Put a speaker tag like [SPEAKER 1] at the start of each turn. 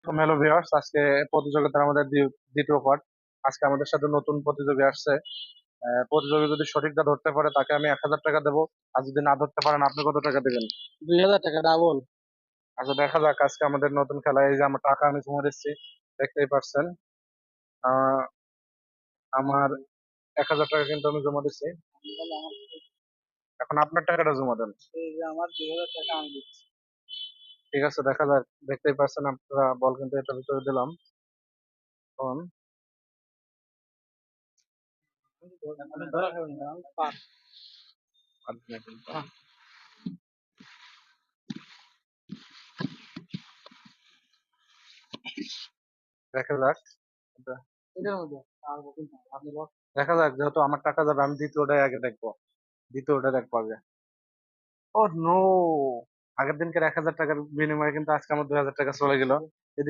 [SPEAKER 1] Hello viewers, আজকে প্রতিযোগিতার আমাদের দ্বিতীয় পার্ট। আজকে আমাদের সাথে নতুন প্রতিযোগী আসছে। প্রতিযোগী যদি সঠিকটা ধরতে পারে তাকে আমি 1,000 টাকা দেবো, আর যদি না ধরতে পারেন আপনি কত টাকা দেবেন?
[SPEAKER 2] 2000 টাকা ডাবল।
[SPEAKER 1] আচ্ছা, দেখা যাক আজকে আমাদের নতুন খেলা। এই যে আমার টাকা আমি জমা দিচ্ছি, দেখতেই পাচ্ছেন। আহ, আমার 1,000 টাকা কিন্তু আমি জমা দিচ্ছি। এখন আপনার টাকাটা জমা দেন।
[SPEAKER 2] এই যে আমার 2000 টাকা আমি দিচ্ছি।
[SPEAKER 1] ঠিক আছে, দেখা যাক। দেখতেই পাচ্ছেন আপনারা, বল কিন্তু এটার ভিতরে দিলাম। এখন
[SPEAKER 2] আপনি ধরা খাবেন না, আমি পাঁচ। হ্যাঁ,
[SPEAKER 1] দেখা যাক।
[SPEAKER 2] এটার মধ্যে পারবো কিন্তু আপনি বল।
[SPEAKER 1] দেখা যাক, যেহেতু আমার টাকা যাবে আমি দ্বিতীয়টাই আগে দেখবো। দ্বিতীয়টা দেখবো আগে। ও নো, আগের দিনকার 1,000 টাকার বিনিময়ে কিন্তু আজকে আমার 2,000 টাকা চলে গেল।